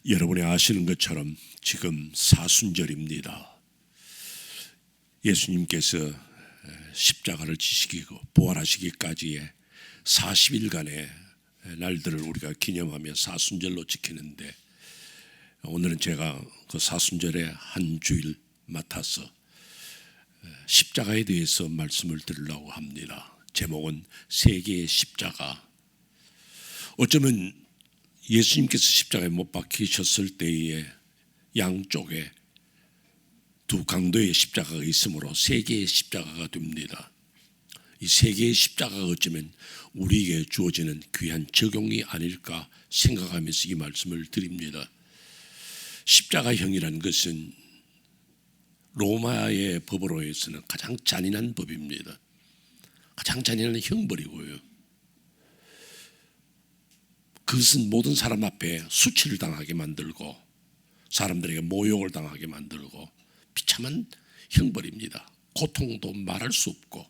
여러분이 아시는 것처럼 지금 사순절입니다. 예수님께서 십자가를 지시고 부활하시기까지의 40일간의 날들을 우리가 기념하며 사순절로 지키는데, 오늘은 제가 그 사순절의 한 주일 맡아서 십자가에 대해서 말씀을 드리려고 합니다. 제목은 세계의 십자가. 어쩌면 예수님께서 십자가에 못 박히셨을 때에 양쪽에 두 강도의 십자가가 있으므로 세 개의 십자가가 됩니다. 이 세 개의 십자가가 어쩌면 우리에게 주어지는 귀한 적용이 아닐까 생각하면서 이 말씀을 드립니다. 십자가형이라는 것은 로마의 법으로서는 가장 잔인한 법입니다. 가장 잔인한 형벌이고요. 그것은 모든 사람 앞에 수치를 당하게 만들고 사람들에게 모욕을 당하게 만들고 비참한 형벌입니다. 고통도 말할 수 없고,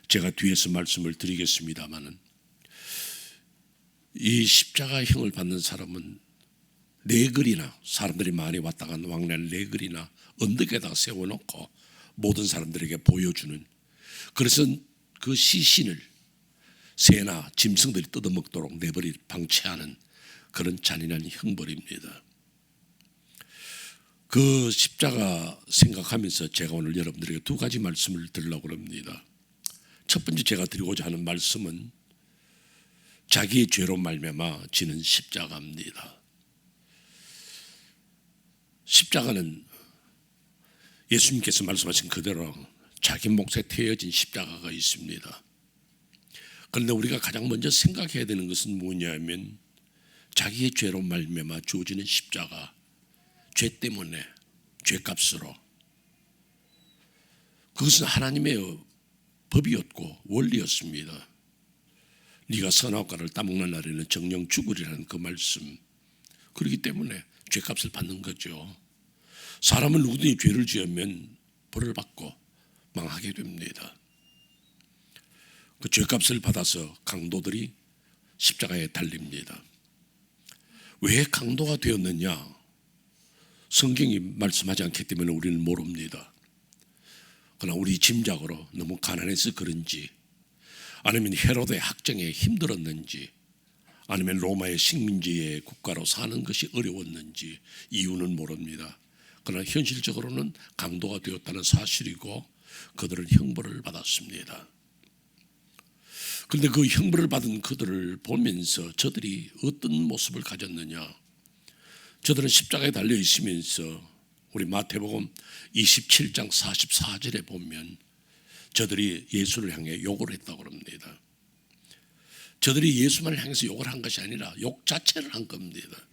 제가 뒤에서 말씀을 드리겠습니다마는 이 십자가형을 받는 사람은 네글이나, 사람들이 많이 왔다 간 왕래하는 네글이나 언덕에다가 세워놓고 모든 사람들에게 보여주는, 그래서 그 시신을 새나 짐승들이 뜯어먹도록 내버려 방치하는 그런 잔인한 형벌입니다. 그 십자가 생각하면서 제가 오늘 여러분들에게 두 가지 말씀을 드리려고 합니다. 첫 번째 제가 드리고자 하는 말씀은 자기의 죄로 말미암아 지는 십자가입니다. 십자가는 예수님께서 말씀하신 그대로 자기 몫에 태워진 십자가가 있습니다. 그런데 우리가 가장 먼저 생각해야 되는 것은 뭐냐면, 자기의 죄로 말미암아 주어지는 십자가, 죄 때문에, 죄값으로, 그것은 하나님의 법이었고 원리였습니다. 네가 선악과를 과를 따먹는 날에는 정령 죽으리라는 그 말씀, 그렇기 때문에 죄값을 받는 거죠. 사람은 누구든지 죄를 지으면 벌을 받고 망하게 됩니다. 그 죄값을 받아서 강도들이 십자가에 달립니다. 왜 강도가 되었느냐? 성경이 말씀하지 않기 때문에 우리는 모릅니다. 그러나 우리 짐작으로 너무 가난해서 그런지, 아니면 헤로드의 학정에 힘들었는지, 아니면 로마의 식민지의 국가로 사는 것이 어려웠는지 이유는 모릅니다. 그러나 현실적으로는 강도가 되었다는 사실이고 그들은 형벌을 받았습니다. 그런데 그 형벌을 받은 그들을 보면서 저들이 어떤 모습을 가졌느냐? 저들은 십자가에 달려 있으면서 우리 마태복음 27장 44절에 보면 저들이 예수를 향해 욕을 했다고 합니다. 저들이 예수만을 향해서 욕을 한 것이 아니라 욕 자체를 한 겁니다.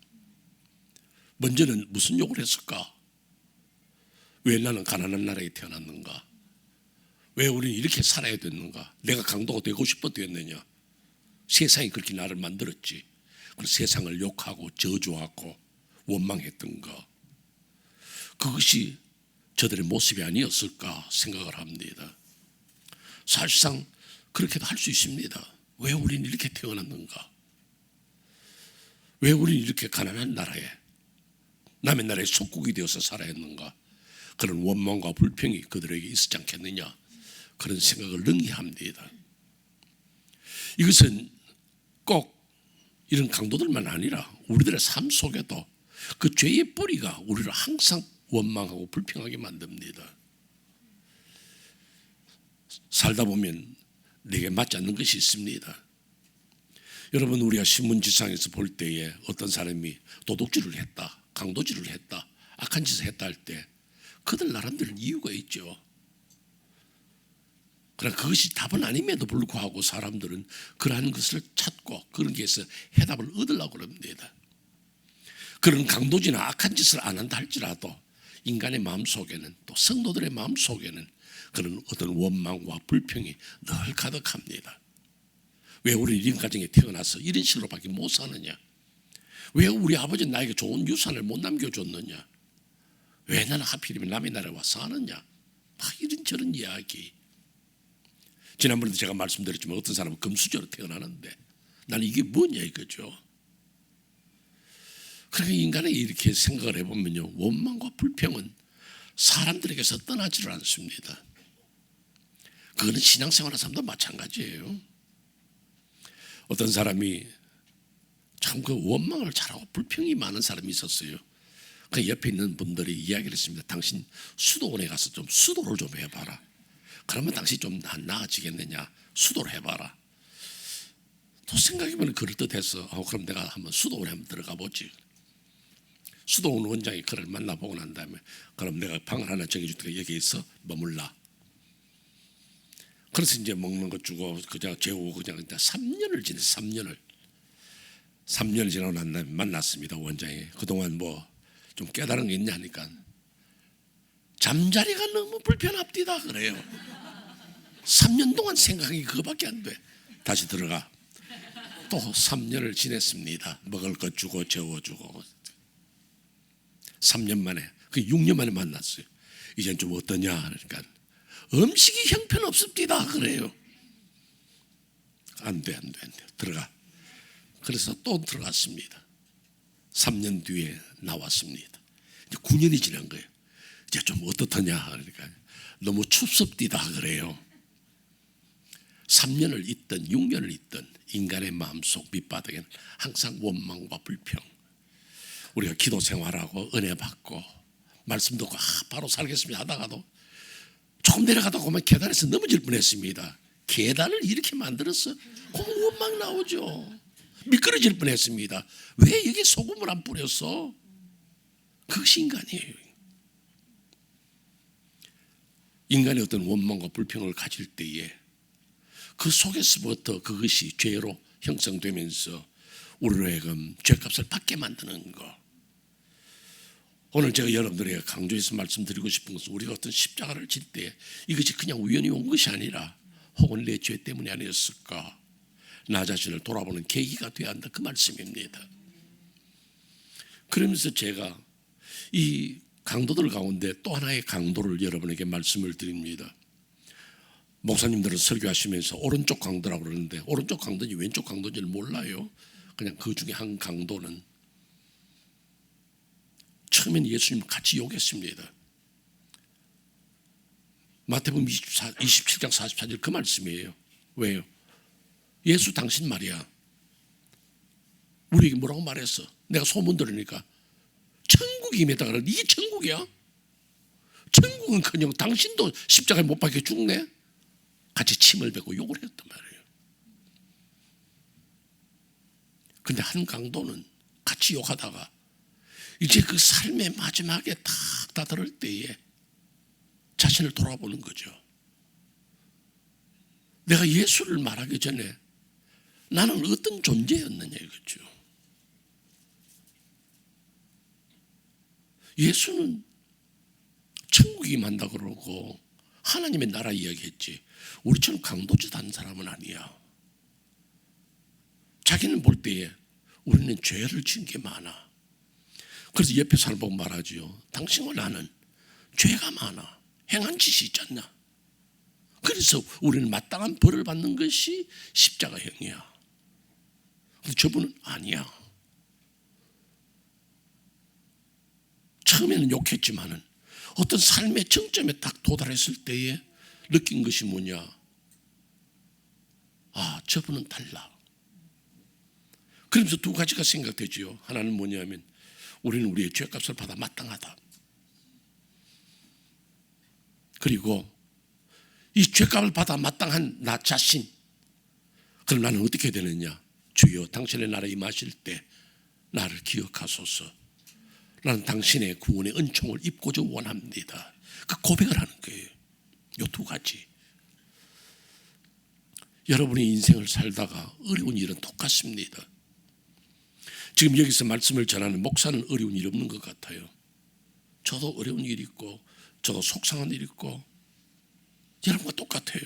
먼저는 무슨 욕을 했을까? 왜 나는 가난한 나라에 태어났는가? 왜 우리는 이렇게 살아야 됐는가? 내가 강도가 되고 싶어 됐느냐? 세상이 그렇게 나를 만들었지. 그래서 세상을 욕하고 저주하고 원망했던 것, 그것이 저들의 모습이 아니었을까 생각을 합니다. 사실상 그렇게도 할 수 있습니다. 왜 우리는 이렇게 태어났는가? 왜 우리는 이렇게 가난한 나라에, 남의 나라에 속국이 되어서 살아야 했는가? 그런 원망과 불평이 그들에게 있었지 않겠느냐, 그런 생각을 능히 합니다. 이것은 꼭 이런 강도들만 아니라 우리들의 삶 속에도 그 죄의 뿌리가 우리를 항상 원망하고 불평하게 만듭니다. 살다 보면 내게 맞지 않는 것이 있습니다. 여러분, 우리가 신문지상에서 볼 때에 어떤 사람이 도둑질을 했다, 강도질을 했다, 악한 짓을 했다 할 때 그들 나름대로 이유가 있죠. 그러나 그것이 답은 아님에도 불구하고 사람들은 그러한 것을 찾고 그런 것에서 해답을 얻으려고 합니다. 그런 강도질이나 악한 짓을 안 한다 할지라도 인간의 마음속에는, 또 성도들의 마음속에는 그런 어떤 원망과 불평이 늘 가득합니다. 왜 우리 이런 가정에 태어나서 이런 식으로밖에 못 사느냐? 왜 우리 아버지는 나에게 좋은 유산을 못 남겨줬느냐? 왜 나는 하필이면 남의 나라에 와서 사느냐? 막 이런저런 이야기. 지난번에도 제가 말씀드렸지만 어떤 사람은 금수저로 태어나는데 나는 이게 뭐냐 이거죠. 그러니까 인간이 이렇게 생각을 해보면요, 원망과 불평은 사람들에게서 떠나지를 않습니다. 그거는 신앙생활하는 사람도 마찬가지예요. 어떤 사람이 참 그 원망을 잘하고 불평이 많은 사람이 있었어요. 그 옆에 있는 분들이 이야기를 했습니다. 당신 수도원에 가서 좀 수도를 좀 해봐라. 그러면 당신이 좀 나아지겠느냐. 수도를 해봐라. 또 생각해보면 그럴듯해서 그럼 내가 한번 수도원에 한번 들어가 보지. 수도원 원장이 그를 만나보고 난 다음에 그럼 내가 방을 하나 정해줄 테니까 여기에서 머물라. 그래서 이제 먹는 것 주고 그냥 재우고 그냥 3년을 지냈어요. 3년을 지나고 난 다음에 만났습니다. 원장이. 그동안 뭐 좀 깨달은 게 있냐 하니까 잠자리가 너무 불편합디다 그래요. 3년 동안 생각이 그거밖에 안 돼. 다시 들어가. 또 3년을 지냈습니다. 먹을 것 주고 재워주고. 3년 만에, 그 6년 만에 만났어요. 이젠 좀 어떠냐 그러니까 음식이 형편없습니다 그래요. 안 돼. 들어가. 그래서 또 들어갔습니다. 3년 뒤에 나왔습니다. 이제 9년이 지난 거예요. 이제 좀 어떻더냐 그러니까 너무 춥습디다 그래요. 3년을 있든 6년을 있든 인간의 마음속 밑바닥에는 항상 원망과 불평. 우리가 기도 생활하고 은혜 받고 말씀 듣고 바로 살겠습니다 하다가도 조금 내려가다 보면 계단에서 넘어질 뻔했습니다. 계단을 이렇게 만들었어? 그럼 원망 나오죠. 미끄러질 뻔했습니다. 왜 여기 소금을 안 뿌렸어? 그것이 인간이에요. 인간의 어떤 원망과 불평을 가질 때에 그 속에서부터 그것이 죄로 형성되면서 우리로 하여금 죄값을 받게 만드는 것. 오늘 제가 여러분들에게 강조해서 말씀드리고 싶은 것은 우리가 어떤 십자가를 질 때 이것이 그냥 우연히 온 것이 아니라 혹은 내 죄 때문이 아니었을까, 나 자신을 돌아보는 계기가 되어야 한다, 그 말씀입니다. 그러면서 제가 이 강도들 가운데 또 하나의 강도를 여러분에게 말씀을 드립니다. 목사님들은 설교하시면서 오른쪽 강도라고 그러는데 오른쪽 강도인지 왼쪽 강도인지를 몰라요. 그냥 그 중에 한 강도는 처음엔 예수님 같이 욕했습니다. 마태복음 27장 44절 그 말씀이에요. 왜요? 예수 당신 말이야. 우리에게 뭐라고 말했어? 내가 소문 들으니까 천국이 임했다 그래. 이게 천국이야? 천국은커녕 당신도 십자가에 못 박혀 죽네. 같이 침을 뱉고 욕을 했단 말이에요. 근데 한 강도는 같이 욕하다가 이제 그 삶의 마지막에 딱 다다를 때에 자신을 돌아보는 거죠. 내가 예수를 말하기 전에 나는 어떤 존재였느냐 이거죠. 예수는 천국이 임한다 그러고 하나님의 나라 이야기했지 우리처럼 강도짓 하는 사람은 아니야. 자기는 볼 때에 우리는 죄를 지은 게 많아. 그래서 옆에 사람 보고 말하지요. 당신과 나는 죄가 많아. 행한 짓이 있지 않나. 그래서 우리는 마땅한 벌을 받는 것이 십자가형이야. 근데 저분은 아니야. 처음에는 욕했지만은 어떤 삶의 정점에 딱 도달했을 때에 느낀 것이 뭐냐. 아, 저분은 달라. 그러면서 두 가지가 생각되지요. 하나는 뭐냐면 우리는 우리의 죄값을 받아 마땅하다. 그리고 이 죄값을 받아 마땅한 나 자신, 그럼 나는 어떻게 되느냐. 주여 당신의 나라에 임하실 때 나를 기억하소서. 나는 당신의 구원의 은총을 입고자 원합니다. 그 고백을 하는 거예요. 이 두 가지. 여러분의 인생을 살다가 어려운 일은 똑같습니다. 지금 여기서 말씀을 전하는 목사는 어려운 일 없는 것 같아요. 저도 어려운 일 있고 저도 속상한 일 있고 여러분과 똑같아요.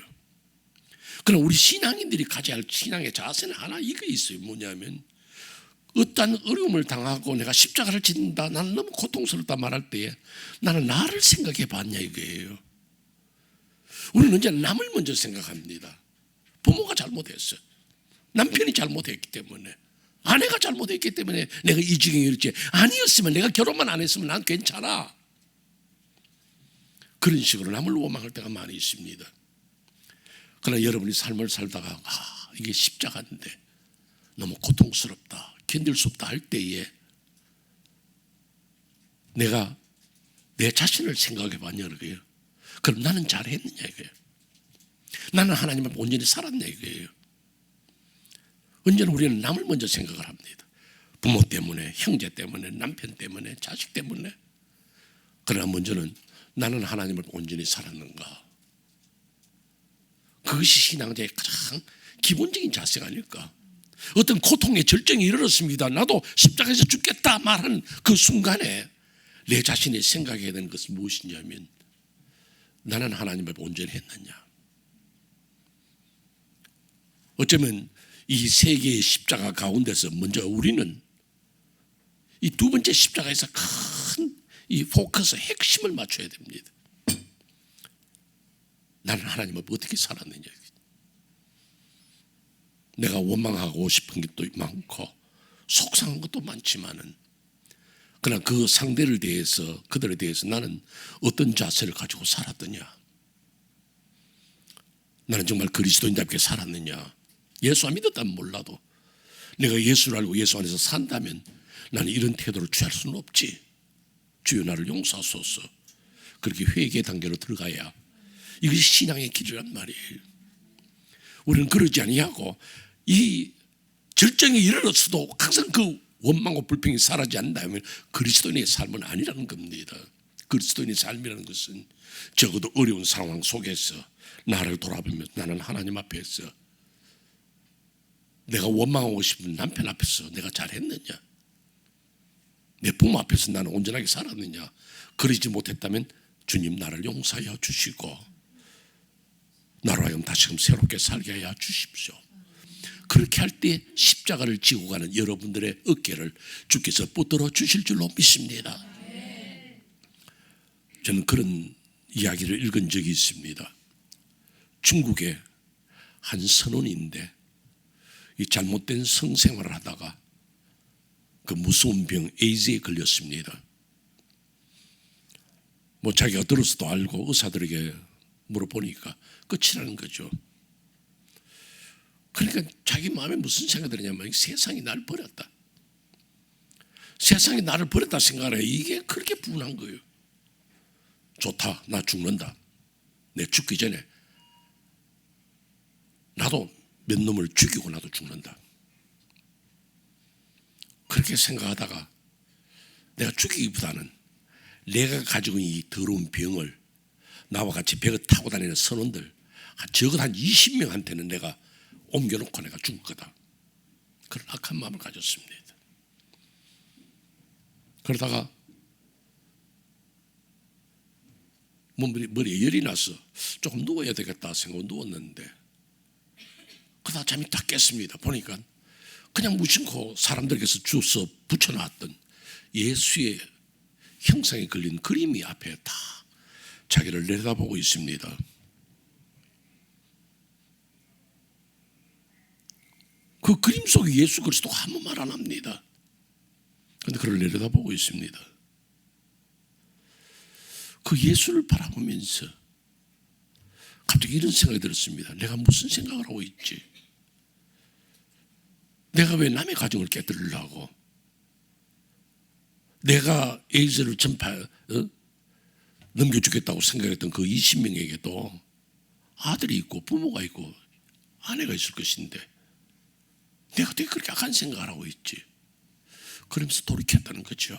그럼 우리 신앙인들이 가져야 할 신앙의 자세는 하나 이거 있어요. 뭐냐면 어떤 어려움을 당하고 내가 십자가를 짓는다, 나는 너무 고통스럽다 말할 때에 나는 나를 생각해 봤냐 이거예요. 우리는 언제나 남을 먼저 생각합니다. 부모가 잘못했어요. 남편이 잘못했기 때문에 아내가 잘못했기 때문에 내가 이 지경에 이르지, 아니었으면, 내가 결혼만 안 했으면 난 괜찮아. 그런 식으로 남을 원망할 때가 많이 있습니다. 그러나 여러분이 삶을 살다가 이게 십자가인데 너무 고통스럽다, 견딜 수 없다 할 때에 내가 내 자신을 생각해 봤냐 이거예요. 그럼 나는 잘했느냐 이거예요. 나는 하나님 앞에 온전히 살았냐 이거예요. 언제나 우리는 남을 먼저 생각을 합니다. 부모 때문에, 형제 때문에, 남편 때문에, 자식 때문에. 그러나 먼저는 나는 하나님을 온전히 살았는가. 그것이 신앙자의 가장 기본적인 자세가 아닐까. 어떤 고통의 절정에 이르렀습니다. 나도 십자가에서 죽겠다 말한 그 순간에 내 자신이 생각해야 되는 것은 무엇이냐면, 나는 하나님을 온전히 했느냐. 어쩌면 이 세 개의 십자가 가운데서 먼저 우리는 이 두 번째 십자가에서 큰 이 포커스, 핵심을 맞춰야 됩니다. 나는 하나님을 어떻게 살았느냐. 내가 원망하고 싶은 것도 많고 속상한 것도 많지만은, 그러나 그 상대를 대해서, 그들에 대해서 나는 어떤 자세를 가지고 살았더냐. 나는 정말 그리스도인답게 살았느냐. 예수 안 믿었다면 몰라도 내가 예수를 알고 예수 안에서 산다면 나는 이런 태도를 취할 수는 없지. 주여 나를 용서하소서. 그렇게 회개 단계로 들어가야 이것이 신앙의 길이란 말이에요. 우리는 그러지 아니하고 이 절정에 이르렀어도 항상 그 원망과 불평이 사라지지 않는다면 그리스도인의 삶은 아니라는 겁니다. 그리스도인의 삶이라는 것은 적어도 어려운 상황 속에서 나를 돌아보며 나는 하나님 앞에서, 내가 원망하고 싶은 남편 앞에서 내가 잘했느냐, 내 부모 앞에서 나는 온전하게 살았느냐. 그러지 못했다면 주님 나를 용서하여 주시고 나로 하여금 다시금 새롭게 살게 하여 주십시오. 그렇게 할 때 십자가를 지고 가는 여러분들의 어깨를 주께서 붙들어 주실 줄로 믿습니다. 저는 그런 이야기를 읽은 적이 있습니다. 중국의 한 선원인데 이 잘못된 성생활을 하다가 그 무서운 병 에이즈에 걸렸습니다. 뭐 자기가 들어서도 알고 의사들에게 물어보니까 끝이라는 거죠. 그러니까 자기 마음에 무슨 생각이 들었냐면, 세상이 나를 버렸다. 세상이 나를 버렸다 생각을 해. 이게 그렇게 분한 거예요. 좋다, 나 죽는다. 내 죽기 전에 나도 몇 놈을 죽이고 나도 죽는다. 그렇게 생각하다가 내가 죽이기보다는 내가 가지고 있는 이 더러운 병을 나와 같이 배를 타고 다니는 선원들 적어도 한 20명한테는 내가 옮겨놓고 내가 죽을 거다. 그런 악한 마음을 가졌습니다. 그러다가 머리에 열이 나서 조금 누워야 되겠다 생각하고 누웠는데, 그러다 잠이 딱 깼습니다. 보니까 그냥 무심코 사람들께서 주워서 붙여놨던 예수의 형상에 걸린 그림이 앞에 다 자기를 내려다보고 있습니다. 그 그림 속에 예수 그리스도가 아무 말 안 합니다. 그런데 그를 내려다보고 있습니다. 그 예수를 바라보면서 갑자기 이런 생각이 들었습니다. 내가 무슨 생각을 하고 있지? 내가 왜 남의 가정을 깨뜨리려고? 내가 에이즈를 넘겨주겠다고 생각했던 그 20명에게도 아들이 있고 부모가 있고 아내가 있을 것인데 내가 어떻게 그렇게 악한 생각을 하고 있지? 그러면서 돌이켰다는 거죠.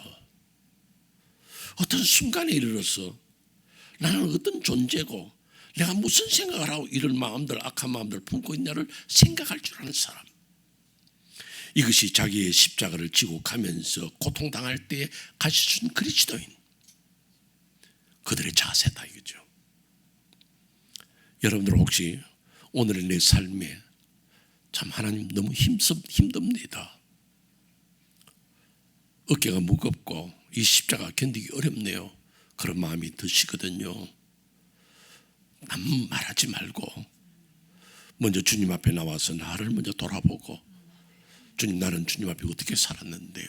어떤 순간에 이르러서 나는 어떤 존재고 내가 무슨 생각을 하고 이런 마음들, 악한 마음들을 품고 있냐를 생각할 줄 아는 사람. 이것이 자기의 십자가를 지고 가면서 고통당할 때에 가르쳐준 그리스도인, 그들의 자세다 이거죠. 여러분들 혹시 오늘의 내 삶에 참 하나님 너무 힘듭니다. 어깨가 무겁고 이 십자가 견디기 어렵네요. 그런 마음이 드시거든요. 아무 말하지 말고 먼저 주님 앞에 나와서 나를 먼저 돌아보고 주님, 나는 주님 앞에 어떻게 살았는데요?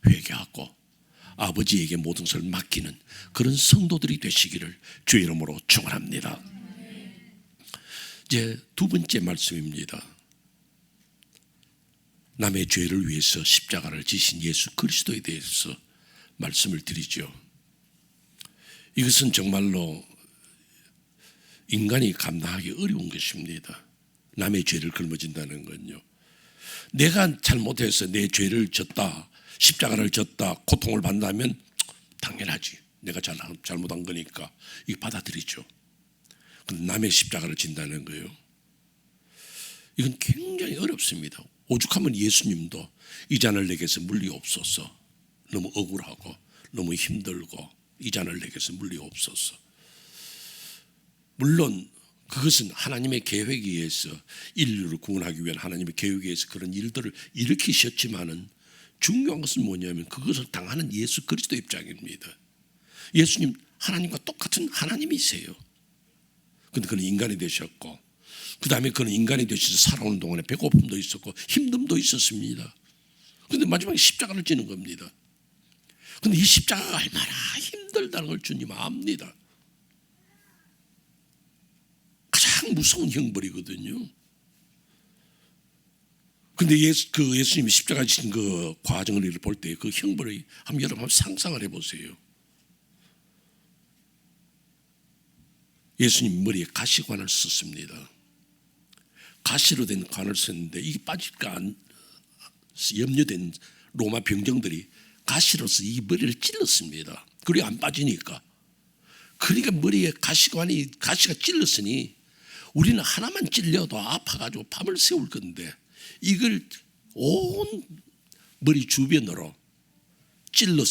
회개하고 아버지에게 모든 것을 맡기는 그런 성도들이 되시기를 주의 이름으로 축원합니다. 이제 두 번째 말씀입니다. 남의 죄를 위해서 십자가를 지신 예수 그리스도에 대해서 말씀을 드리죠. 이것은 정말로 인간이 감당하기 어려운 것입니다. 남의 죄를 짊어진다는 건요. 내가 잘못해서 내 죄를 졌다, 십자가를 졌다, 고통을 받는다면 당연하지. 내가 잘못한 거니까 이거 받아들이죠. 근데 남의 십자가를 진다는 거예요. 이건 굉장히 어렵습니다. 오죽하면 예수님도 이 잔을 내게서 물리옵소서. 너무 억울하고 너무 힘들고 이 잔을 내게서 물리옵소서. 물론 그것은 하나님의 계획에 의해서 인류를 구원하기 위한 하나님의 계획에 의해서 그런 일들을 일으키셨지만은 중요한 것은 뭐냐면 그것을 당하는 예수 그리스도 입장입니다. 예수님 하나님과 똑같은 하나님이세요. 그런데 그는 인간이 되셨고 그 다음에 그는 인간이 되셔서 살아오는 동안에 배고픔도 있었고 힘듦도 있었습니다. 그런데 마지막에 십자가를 지는 겁니다. 그런데 이 십자가가 얼마나 힘들다는 걸 주님 압니다. 가장 무서운 형벌이거든요. 그런데 예수님이 십자가 지신 그 과정을 볼 때 그 형벌이 여러분 한번 상상을 해보세요. 예수님 머리에 가시관을 썼습니다. 가시로 된 관을 썼는데 이게 빠질까 안 염려된 로마 병정들이 가시로서 이 머리를 찔렀습니다. 그리고 안 빠지니까. 그러니까 머리에 가시가 찔렀으니 우리는 하나만 찔려도 아파가지고 밤을 새울 건데 이걸 온 머리 주변으로 찔러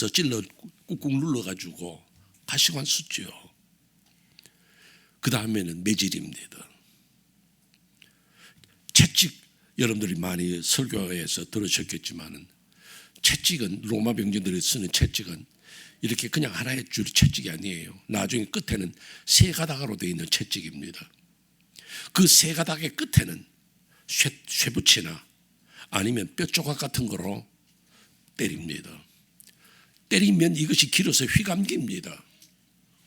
꾹꾹 눌러가지고 가시관 썼죠. 그 다음에는 매질입니다. 채찍, 여러분들이 많이 설교에서 들으셨겠지만은 채찍은 로마 병정들이 쓰는 채찍은 이렇게 그냥 하나의 줄이 채찍이 아니에요. 나중에 끝에는 세 가닥으로 되어 있는 채찍입니다. 그 세 가닥의 끝에는 쇠붙이나 아니면 뼈 조각 같은 거로 때립니다. 때리면 이것이 길어서 휘감깁니다.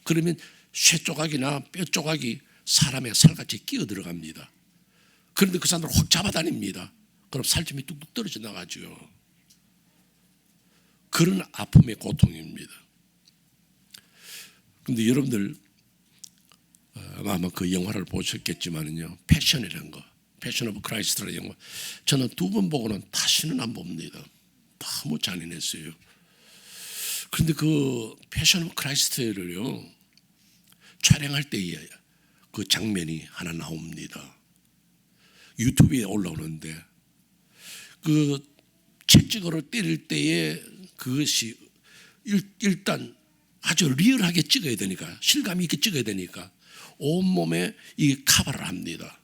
그러면 쇠 조각이나 뼈 조각이 사람의 살같이 끼어 들어갑니다. 그런데 그 사람을 확 잡아다닙니다. 그럼 살점이 뚝뚝 떨어져 나가죠. 그런 아픔의 고통입니다. 그런데 여러분들 아마 그 영화를 보셨겠지만은요, 패션이라는 거, 패션 오브 크라이스트라는 영화, 저는 두 번 보고는 다시는 안 봅니다. 너무 잔인했어요. 그런데 그 패션 오브 크라이스트를요 촬영할 때에 그 장면이 하나 나옵니다. 유튜브에 올라오는데 그 채찍으로 때릴 때에 그것이 일단 아주 리얼하게 찍어야 되니까, 실감 있게 찍어야 되니까 온몸에 이 카바를 합니다.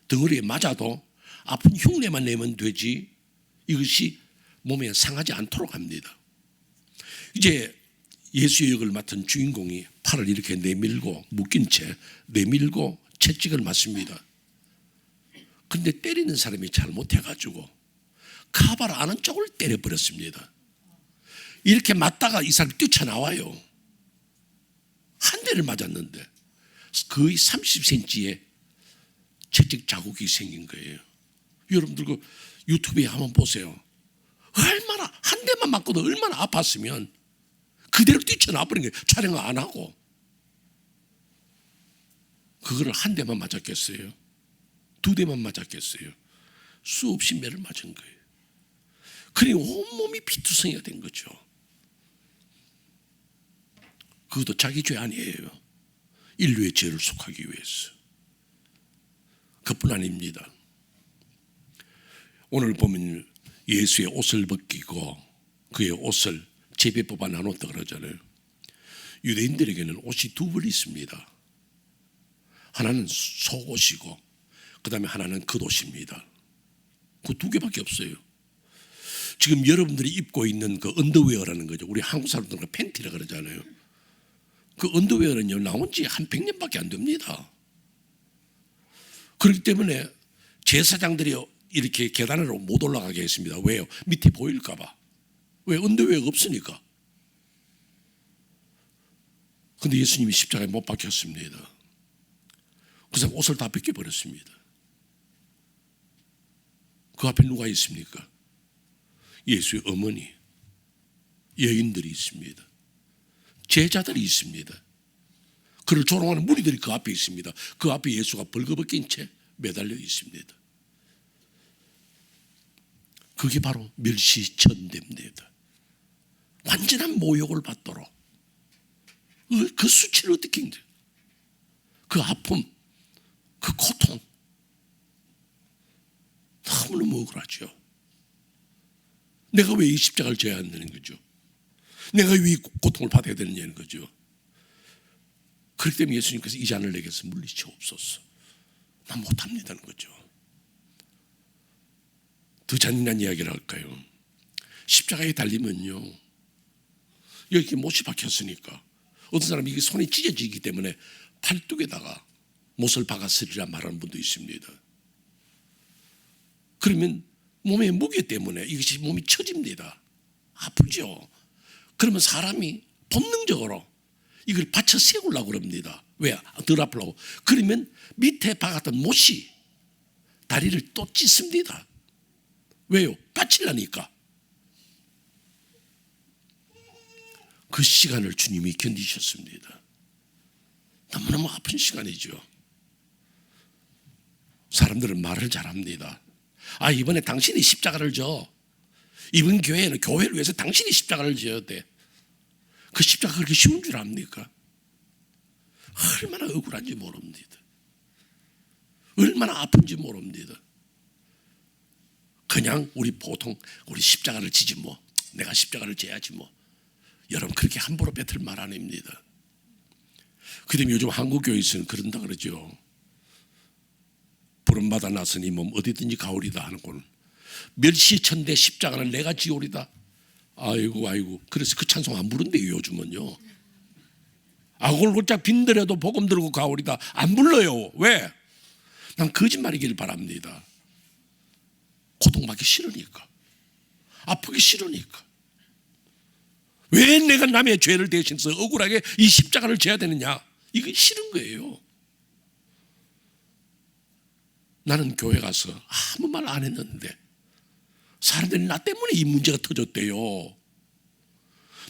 덩어리에 맞아도 아픈 흉내만 내면 되지 이것이 몸에 상하지 않도록 합니다. 이제 예수의 역을 맡은 주인공이 팔을 이렇게 내밀고 묶인 채 내밀고 채찍을 맞습니다. 그런데 때리는 사람이 잘못해가지고 카바를 아는 쪽을 때려버렸습니다. 이렇게 맞다가 이 사람이 뛰쳐나와요. 한 대를 맞았는데 거의 30cm의 채찍 자국이 생긴 거예요. 여러분들 그 유튜브에 한번 보세요. 얼마나 한 대만 맞고도 얼마나 아팠으면 그대로 뛰쳐나와버린 거예요. 촬영을 안 하고. 그거를 한 대만 맞았겠어요? 두 대만 맞았겠어요? 수없이 매를 맞은 거예요. 그러니 온몸이 피투성이가 된 거죠. 그것도 자기 죄 아니에요. 인류의 죄를 속하기 위해서. 그뿐 아닙니다. 오늘 보면 예수의 옷을 벗기고 그의 옷을 제비 뽑아 나눴다 그러잖아요. 유대인들에게는 옷이 두 벌 있습니다. 하나는 속옷이고 그 다음에 하나는 겉옷입니다. 그 두 개밖에 없어요. 지금 여러분들이 입고 있는 그 언더웨어라는 거죠. 우리 한국 사람들은 팬티라 그러잖아요. 그 언더웨어는요 나온 지 한 100년밖에 안 됩니다. 그렇기 때문에 제사장들이 이렇게 계단으로 못 올라가게 했습니다. 왜요? 밑에 보일까 봐. 왜? 언더웨어가 없으니까. 근데 예수님이 십자가에 못 박혔습니다. 그 사람 옷을 다 벗겨버렸습니다. 그 앞에 누가 있습니까? 예수의 어머니, 여인들이 있습니다. 제자들이 있습니다. 그를 조롱하는 무리들이 그 앞에 있습니다. 그 앞에 예수가 벌거벗긴 채 매달려 있습니다. 그게 바로 멸시천대입니다. 완전한 모욕을 받도록 그 수치를 어떻게 힘들어요? 그 아픔, 그 고통 너무너무 억울하죠. 내가 왜 이 십자가를 져야 한다는 거죠? 내가 왜 이 고통을 받아야 되느냐는 거죠. 그렇기 때문에 예수님께서 이 잔을 내게서 물리치옵소서. 난 못합니다는 거죠. 더 잔인한 이야기를 할까요? 십자가에 달리면요, 여기 못이 박혔으니까 어떤 사람이 이게 손이 찢어지기 때문에 팔뚝에다가 못을 박았으리라 말하는 분도 있습니다. 그러면 몸의 무게 때문에 이것이 몸이 처집니다. 아프죠. 그러면 사람이 본능적으로 이걸 받쳐 세우려고 그럽니다. 왜? 덜 아프려고. 그러면 밑에 박았던 못이 다리를 또 찢습니다. 왜요? 받치려니까. 그 시간을 주님이 견디셨습니다. 너무너무 아픈 시간이죠. 사람들은 말을 잘합니다. 아, 이번에 당신이 십자가를 져. 이번 교회는 교회를 위해서 당신이 십자가를 져야 돼. 그 십자가 그렇게 쉬운 줄 압니까? 얼마나 억울한지 모릅니다. 얼마나 아픈지 모릅니다. 그냥 우리 보통 우리 십자가를 지지 뭐, 내가 십자가를 져야지 뭐. 여러분 그렇게 함부로 뱉을 말 아닙니다. 그다음에 요즘 한국 교회에서는 그런다 그러죠. 부름받아 나서니 몸 어디든지 가오리다 하는 건 멸시천대 십자가를 내가 지오리다. 아이고 그래서 그 찬송 안 부른대요 요즘은요. 아골골짝 빈들에도 복음 들고 가오리다 안 불러요. 왜? 난 거짓말이길 바랍니다. 고통받기 싫으니까, 아프기 싫으니까. 왜 내가 남의 죄를 대신해서 억울하게 이 십자가를 져야 되느냐? 이게 싫은 거예요. 나는 교회 가서 아무 말 안 했는데 사람들이 나 때문에 이 문제가 터졌대요.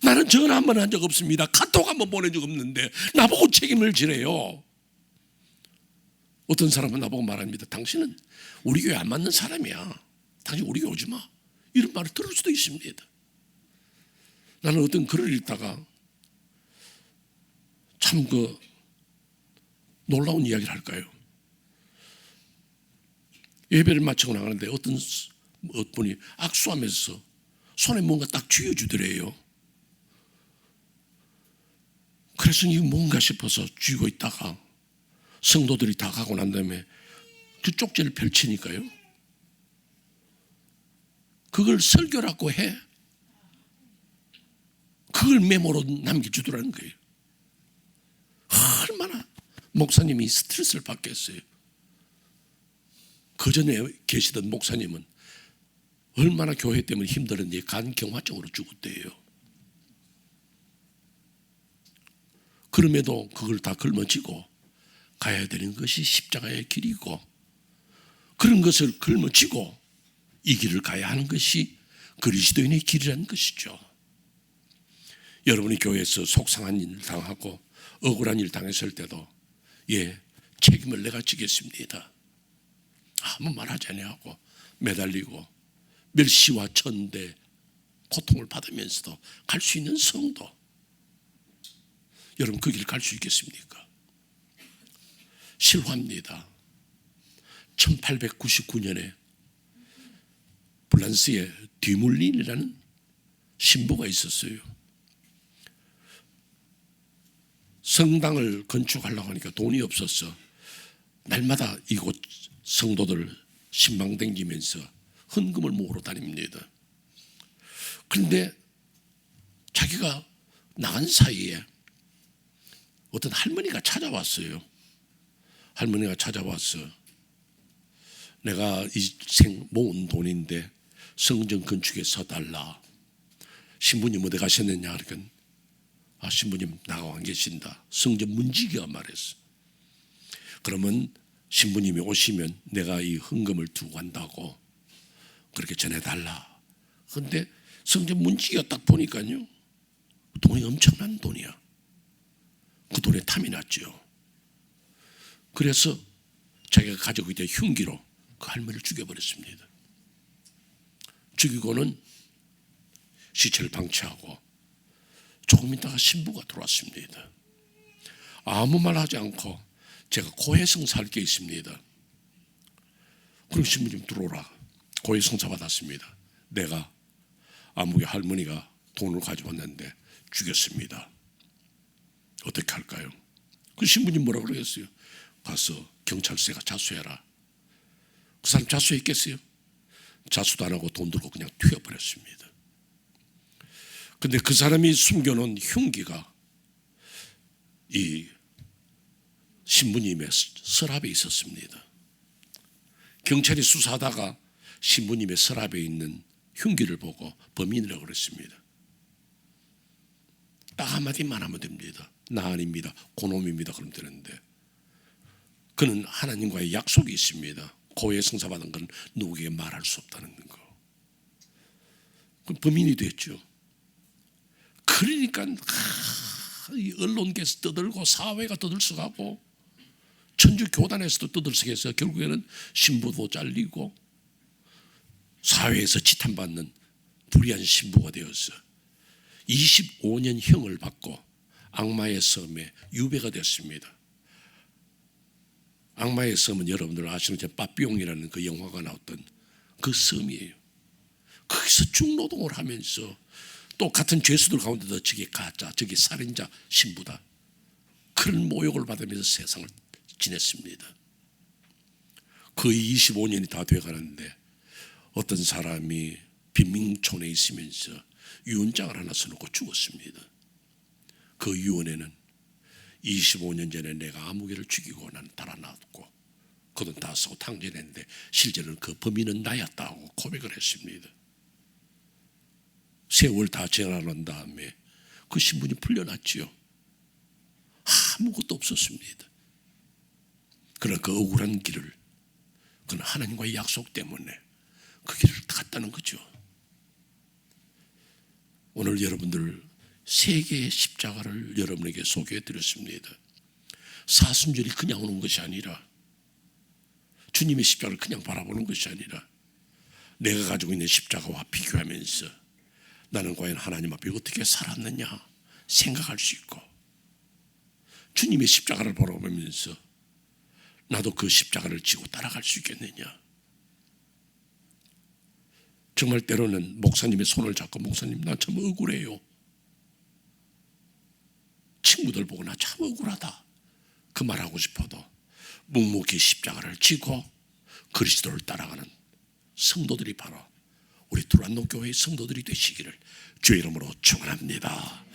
나는 전화 한 번 한 적 없습니다. 카톡 한 번 보낸 적 없는데 나보고 책임을 지래요. 어떤 사람은 나보고 말합니다. 당신은 우리 교회 안 맞는 사람이야. 당신 우리 교회 오지 마. 이런 말을 들을 수도 있습니다. 나는 어떤 글을 읽다가 참 놀라운 이야기를 할까요? 예배를 마치고 나가는데 어떤 분이 악수하면서 손에 뭔가 딱 쥐어주더래요. 그래서 이게 뭔가 싶어서 쥐고 있다가 성도들이 다 가고 난 다음에 그 쪽지를 펼치니까요, 그걸 설교라고 해. 그걸 메모로 남겨주더라는 거예요. 얼마나 목사님이 스트레스를 받겠어요. 그 전에 계시던 목사님은 얼마나 교회 때문에 힘들었는지 간경화증으로 죽었대요. 그럼에도 그걸 다 걸머쥐고 가야 되는 것이 십자가의 길이고, 그런 것을 걸머쥐고 이 길을 가야 하는 것이 그리스도인의 길이라는 것이죠. 여러분이 교회에서 속상한 일 당하고 억울한 일 당했을 때도 책임을 내가 지겠습니다. 아무 말하지 아니하고 매달리고 멸시와 천대 고통을 받으면서도 갈 수 있는 성도, 여러분 그 길 갈 수 있겠습니까? 실화입니다. 1899년에 프랑스의 뒤물린이라는 신부가 있었어요. 성당을 건축하려고 하니까 돈이 없어서 날마다 이곳 성도들 신방 댕기면서 헌금을 모으러 다닙니다. 그런데 자기가 나간 사이에 어떤 할머니가 찾아왔어요. 할머니가 찾아와서 내가 이 생 모은 돈인데 성전 건축에 서달라. 신부님 어디 가셨느냐 그러니까 신부님 나가 안 계신다. 성전 문지기가 말했어. 그러면 신부님이 오시면 내가 이 헌금을 두고 간다고 그렇게 전해달라. 그런데 성전 문지기가 딱 보니까요, 돈이 엄청난 돈이야. 그 돈에 탐이 났죠. 그래서 자기가 가지고 있던 흉기로 그 할머니를 죽여버렸습니다. 죽이고는 시체를 방치하고 조금 있다가 신부가 들어왔습니다. 아무 말 하지 않고 제가 고해성사 할 게 있습니다. 그럼 신부님 들어오라. 고해성사 받았습니다. 내가 아무개 할머니가 돈을 가져왔는데 죽였습니다. 어떻게 할까요? 그 신부님 뭐라 그러겠어요? 가서 경찰서에 자수해라. 그 사람 자수했겠어요? 자수도 안 하고 돈 들고 그냥 튀어버렸습니다. 근데 그 사람이 숨겨놓은 흉기가 이 신부님의 서랍에 있었습니다. 경찰이 수사하다가 신부님의 서랍에 있는 흉기를 보고 범인이라고 그랬습니다. 딱 한마디만 하면 됩니다. 나 아닙니다. 그놈입니다. 그러면 되는데 그는 하나님과의 약속이 있습니다. 고해 성사받은 건 누구에게 말할 수 없다는 거. 그럼 범인이 됐죠. 그러니까 이 언론계에서 떠들고 사회가 떠들썩하고 천주 교단에서도 떠들썩해서 결국에는 신부도 잘리고 사회에서 지탄받는 불의한 신부가 되어서 25년 형을 받고 악마의 섬에 유배가 됐습니다. 악마의 섬은 여러분들 아시는 빠삐용이라는 그 영화가 나왔던 그 섬이에요. 거기서 중노동을 하면서 또 같은 죄수들 가운데도 저게 가짜, 저게 살인자 신부다. 그런 모욕을 받으면서 세상을 지냈습니다. 거의 25년이 다 돼가는데 어떤 사람이 빈민촌에 있으면서 유언장을 하나 써놓고 죽었습니다. 그 유언에는 25년 전에 내가 아무개를 죽이고 난 달아났고 그 돈 다 쓰고 탕진했는데 실제로는 그 범인은 나였다고 고백을 했습니다. 세월 다 지나간 다음에 그 신분이 풀려났지요. 아무것도 없었습니다. 그러나 그 억울한 길을 그는 하나님과의 약속 때문에 그 길을 갔다는 거죠. 오늘 여러분들 세 개의 십자가를 여러분에게 소개해 드렸습니다. 사순절이 그냥 오는 것이 아니라 주님의 십자가를 그냥 바라보는 것이 아니라 내가 가지고 있는 십자가와 비교하면서 나는 과연 하나님 앞에 어떻게 살았느냐 생각할 수 있고 주님의 십자가를 바라보면서 나도 그 십자가를 지고 따라갈 수 있겠느냐. 정말 때로는 목사님의 손을 잡고 목사님 나 참 억울해요. 친구들 보고 나 참 억울하다. 그 말하고 싶어도 묵묵히 십자가를 지고 그리스도를 따라가는 성도들이 바로 우리 두란노 교회의 성도들이 되시기를 주의 이름으로 축원합니다.